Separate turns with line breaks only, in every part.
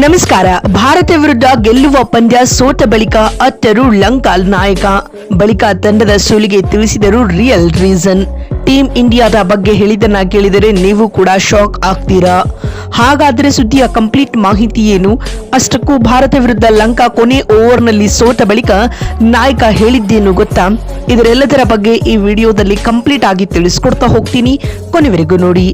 ನಮಸ್ಕಾರ. ಭಾರತ ವಿರುದ್ಧ ಗೆಲ್ಲುವ ಪಂದ್ಯ ಸೋತ ಬಳಿಕ ಅತ್ತರು ಲಂಕಾ ನಾಯಕ. ಬಳಿಕ ತಂಡದ ಸೋಲಿಗೆ ತಿಳಿಸಿದರು ರಿಯಲ್ ರೀಸನ್. ಟೀಮ್ ಇಂಡಿಯಾದ ಬಗ್ಗೆ ಹೇಳಿದನ್ನ ಕೇಳಿದರೆ ನೀವು ಕೂಡ ಶಾಕ್ ಆಗ್ತೀರಾ. ಹಾಗಾದ್ರೆ ಸುದ್ದಿಯ ಕಂಪ್ಲೀಟ್ ಮಾಹಿತಿ ಏನು? ಅಷ್ಟಕ್ಕೂ ಭಾರತ ವಿರುದ್ಧ ಲಂಕಾ ಕೊನೆ ಓವರ್ನಲ್ಲಿ ಸೋತ ಬಳಿಕ ನಾಯಕ ಹೇಳಿದ್ದೇನು ಗೊತ್ತಾ? ಇದರೆಲ್ಲದರ ಬಗ್ಗೆ ಈ ವಿಡಿಯೋದಲ್ಲಿ ಕಂಪ್ಲೀಟ್ ಆಗಿ ತಿಳಿಸ್ಕೊಡ್ತಾ ಹೋಗ್ತೀನಿ, ಕೊನೆವರೆಗೂ ನೋಡಿ.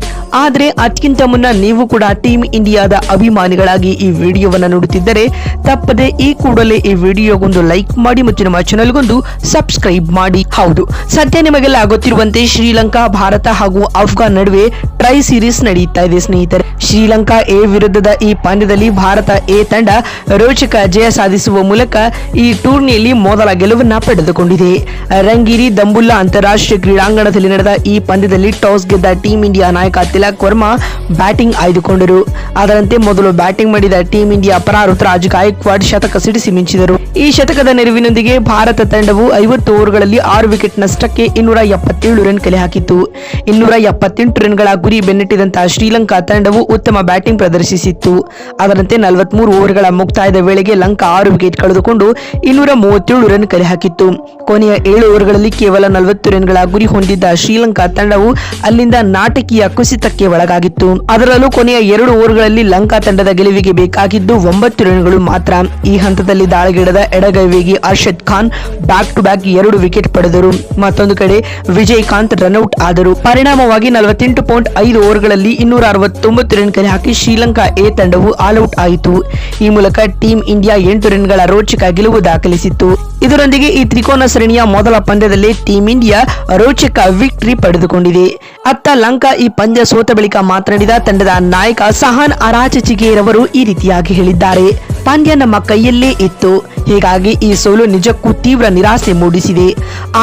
ಆದ್ರೆ ಅದಕ್ಕಿಂತ ಮುನ್ನ ನೀವು ಕೂಡ ಟೀಮ್ ಇಂಡಿಯಾದ ಅಭಿಮಾನಿಗಳಾಗಿ ಈ ವಿಡಿಯೋವನ್ನ ನೋಡುತ್ತಿದ್ದರೆ ತಪ್ಪದೆ ಈ ಕೂಡಲೇ ಈ ವಿಡಿಯೋಗೊಂದು ಲೈಕ್ ಮಾಡಿ ಮತ್ತು ನಮ್ಮ ಚಾನೆಲ್ಗೊಂದು ಸಬ್ಸ್ಕ್ರೈಬ್ ಮಾಡಿ. ಹೌದು, ಸದ್ಯ ನಿಮಗೆಲ್ಲ ಗೊತ್ತಿರುವಂತೆ ಶ್ರೀಲಂಕಾ, ಭಾರತ ಹಾಗೂ ಅಫ್ಘಾನ್ ನಡುವೆ ಟ್ರೈ ಸೀರೀಸ್ ನಡೆಯುತ್ತಾ ಇದೆ ಸ್ನೇಹಿತರೆ. ಶ್ರೀಲಂಕಾ ಎ ವಿರುದ್ಧದ ಈ ಪಂದ್ಯದಲ್ಲಿ ಭಾರತ ಎ ತಂಡ ರೋಚಕ ಜಯ ಸಾಧಿಸುವ ಮೂಲಕ ಈ ಟೂರ್ನಿಯಲ್ಲಿ ಮೊದಲ ಗೆಲುವನ್ನ ಪಡೆದುಕೊಂಡಿದೆ. ರಂಗೀರಿ ದಂಬುಲ್ಲಾ ಅಂತಾರಾಷ್ಟ್ರೀಯ ಕ್ರೀಡಾಂಗಣದಲ್ಲಿ ನಡೆದ ಈ ಪಂದ್ಯದಲ್ಲಿ ಟಾಸ್ ಗೆದ್ದ ಟೀಂ ಇಂಡಿಯಾ ನಾಯಕ ತಿಲಕ್ ವರ್ಮಾ ಬ್ಯಾಟಿಂಗ್ ಆಯ್ದುಕೊಂಡರು. ಅದರಂತೆ ಮೊದಲು ಬ್ಯಾಟಿಂಗ್ ಮಾಡಿದ ಟೀಂ ಇಂಡಿಯಾ ಪರ ಋತುರಾಜ್ ಗಾಯಕ್ವಾಡ್ ಶತಕ ಸಿಡಿಸಿ ಮಿಂಚಿದರು. ಈ ಶತಕದ ನೆರವಿನೊಂದಿಗೆ ಭಾರತ ತಂಡವು 50 ಓವರ್ಗಳಲ್ಲಿ 6 ವಿಕೆಟ್ ನಷ್ಟಕ್ಕೆ 277 ರನ್ ಕಲೆ ಹಾಕಿತು. 278 ರನ್ಗಳ ಗುರಿ ಬೆನ್ನಟ್ಟಿದಂತಹ ಶ್ರೀಲಂಕಾ ತಂಡವು ಉತ್ತಮ ಬ್ಯಾಟಿಂಗ್ ಪ್ರದರ್ಶಿಸಿತ್ತು. ಅದರಂತೆ 43 ಓವರ್ಗಳ ಮುಕ್ತಾಯದ ವೇಳೆಗೆ ಲಂಕಾ 6 ವಿಕೆಟ್ ಕಳೆದುಕೊಂಡು 237 ರನ್ ಕಲೆ ಹಾಕಿತ್ತು. ಕೊನೆಯ 7 ಓವರ್ಗಳಲ್ಲಿ ಕೇವಲ 40 ರನ್ಗಳ ಗುರಿ ಹೊಂದಿದ್ದ ಶ್ರೀಲಂಕಾ ತಂಡವು ಅಲ್ಲಿಂದ ನಾಟಕೀಯ ಕುಸಿತಕ್ಕೆ ಒಳಗಾಗಿತ್ತು. ಅದರಲ್ಲೂ ಕೊನೆಯ 2 ಓವರ್ಗಳಲ್ಲಿ ಲಂಕಾ ತಂಡದ ಗೆಲುವಿಗೆ ಬೇಕಾಗಿದ್ದು 9 ರನ್ಗಳು ಮಾತ್ರ. ಈ ಹಂತದಲ್ಲಿ ದಾಳಿಗಿಡದ ಎಡಗೈ ವೇಗಿ Arshad Khan back to back 2 wicket ಪಡೆದರು. ಮತ್ತೊಂದು ಕಡೆ ವಿಜಯ್ ಕಾಂತ್ ರನ್ಔಟ್ ಆದರು. ಪರಿಣಾಮವಾಗಿ 48.5 ಓವರ್ಗಳಲ್ಲಿ 269 ರನ್ ಕಲೆ ಹಾಕಿ ಶ್ರೀಲಂಕಾ ಎ ತಂಡವು ಆಲ್ಔಟ್ ಆಯಿತು. ಈ ಮೂಲಕ ಟೀಂ ಇಂಡಿಯಾ 8 ರನ್ಗಳ ರೋಚಕ ಗೆಲುವು ದಾಖಲಿಸಿತ್ತು. ಇದರೊಂದಿಗೆ ಈ ತ್ರಿಕೋನ ಸರಣಿಯ ಮೊದಲ ಪಂದ್ಯದಲ್ಲಿ ಟೀಂ ಇಂಡಿಯಾ ರೋಚಕ ವಿಕ್ಟರಿ ಪಡೆದುಕೊಂಡಿದೆ. ಅತ್ತ ಲಂಕಾ ಈ ಪಂದ್ಯ ಸೋತ ಬಳಿಕ ಮಾತನಾಡಿದ ತಂಡದ ನಾಯಕ ಸಹಾನ್ ಅರಾಚಚಿಗೇರವರು ಈ ರೀತಿಯಾಗಿ ಹೇಳಿದ್ದಾರೆ. ಪಂದ್ಯ ನಮ್ಮ ಕೈಯಲ್ಲೇ ಇತ್ತು, ಹೀಗಾಗಿ ಈ ಸೋಲು ನಿಜಕ್ಕೂ ತೀವ್ರ ನಿರಾಸೆ ಮೂಡಿಸಿದೆ.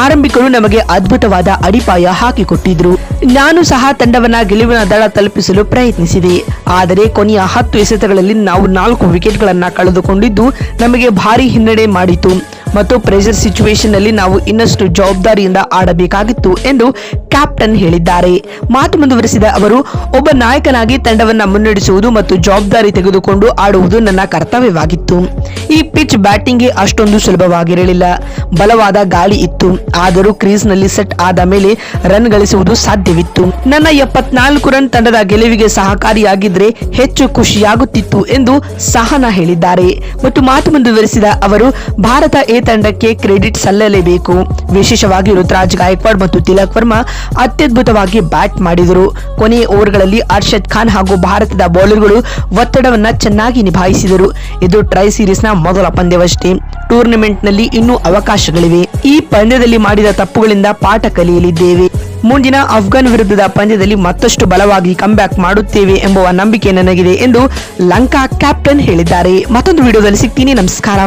ಆರಂಭಿಕರು ನಮಗೆ ಅದ್ಭುತವಾದ ಅಡಿಪಾಯ ಹಾಕಿಕೊಟ್ಟಿದ್ರು. ನಾನು ಸಹ ತಂಡವನ್ನ ಗೆಲುವಿನ ದಳ ತಲುಪಿಸಲು ಪ್ರಯತ್ನಿಸಿದೆ. ಆದರೆ ಕೊನೆಯ 10 ಎಸೆತಗಳಲ್ಲಿ ನಾವು 4 ವಿಕೆಟ್ಗಳನ್ನ ಕಳೆದುಕೊಂಡಿದ್ದು ನಮಗೆ ಭಾರಿ ಹಿನ್ನಡೆ ಮಾಡಿತು ಮತ್ತು ಪ್ರೆಷರ್ ಸಿಚುವೇಶನ್ ನಲ್ಲಿ ನಾವು ಇನ್ನಷ್ಟು ಜವಾಬ್ದಾರಿಯಿಂದ ಆಡಬೇಕಾಗಿತ್ತು ಎಂದು ಕ್ಯಾಪ್ಟನ್ ಹೇಳಿದ್ದಾರೆ. ಮಾತು ಮುಂದುವರೆಸಿದ ಅವರು, ಒಬ್ಬ ನಾಯಕನಾಗಿ ತಂಡವನ್ನ ಮುನ್ನಡೆಸುವುದು ಮತ್ತು ಜವಾಬ್ದಾರಿ ತೆಗೆದುಕೊಂಡು ಆಡುವುದು ನನ್ನ ಕರ್ತವ್ಯವಾಗಿತ್ತು. ಈ ಪಿಚ್ ಬ್ಯಾಟಿಂಗ್ಗೆ ಅಷ್ಟೊಂದು ಸುಲಭವಾಗಿರಲಿಲ್ಲ. ಬಲವಾದ ಗಾಳಿ ಇತ್ತು, ಆದರೂ ಕ್ರೀಸ್ ನಲ್ಲಿ ಸೆಟ್ ಆದ ಮೇಲೆ ರನ್ ಗಳಿಸುವುದು ಸಾಧ್ಯವಿತ್ತು. ನನ್ನ 74 ರನ್ ತಂಡದ ಗೆಲುವಿಗೆ ಸಹಕಾರಿಯಾಗಿದ್ರೆ ಹೆಚ್ಚು ಖುಷಿಯಾಗುತ್ತಿತ್ತು ಎಂದು ಸಹನ ಹೇಳಿದ್ದಾರೆ. ಮತ್ತು ಮಾತು ಮುಂದುವರೆಸಿದ ಅವರು, ಭಾರತ ಎ ತಂಡಕ್ಕೆ ಕ್ರೆಡಿಟ್ ಸಲ್ಲಲೇಬೇಕು. ವಿಶೇಷವಾಗಿ ಋತುರಾಜ್ ಗಾಯಕ್ವಾಡ್ ಮತ್ತು ತಿಲಕ್ ವರ್ಮಾ ಅತ್ಯದ್ಭುತವಾಗಿ ಬ್ಯಾಟ್ ಮಾಡಿದರು. ಕೊನೆಯ ಓವರ್ಗಳಲ್ಲಿ ಅರ್ಷದ್ ಖಾನ್ ಹಾಗೂ ಭಾರತದ ಬೌಲರ್ಗಳು ಒತ್ತಡವನ್ನ ಚೆನ್ನಾಗಿ ನಿಭಾಯಿಸಿದರು. ಇದು ಟ್ರೈ ಸೀರೀಸ್ ನ ಮೊದಲ ಪಂದ್ಯವಷ್ಟೇ. ಟೂರ್ನಿಮೆಂಟ್ ನಲ್ಲಿ ಇನ್ನೂ ಅವಕಾಶಗಳಿವೆ. ಈ ಪಂದ್ಯದಲ್ಲಿ ಮಾಡಿದ ತಪ್ಪುಗಳಿಂದ ಪಾಠ ಕಲಿಯಲಿದ್ದೇವೆ. ಮುಂದಿನ ಅಫ್ಘಾನ್ ವಿರುದ್ಧದ ಪಂದ್ಯದಲ್ಲಿ ಮತ್ತಷ್ಟು ಬಲವಾಗಿ ಕಂಬ್ಯಾಕ್ ಮಾಡುತ್ತೇವೆ ಎಂಬುವ ನಂಬಿಕೆ ನನಗಿದೆ ಎಂದು ಲಂಕಾ ಕ್ಯಾಪ್ಟನ್ ಹೇಳಿದ್ದಾರೆ. ಮತ್ತೊಂದು ವಿಡಿಯೋದಲ್ಲಿ ಸಿಗ್ತೀನಿ. ನಮಸ್ಕಾರ.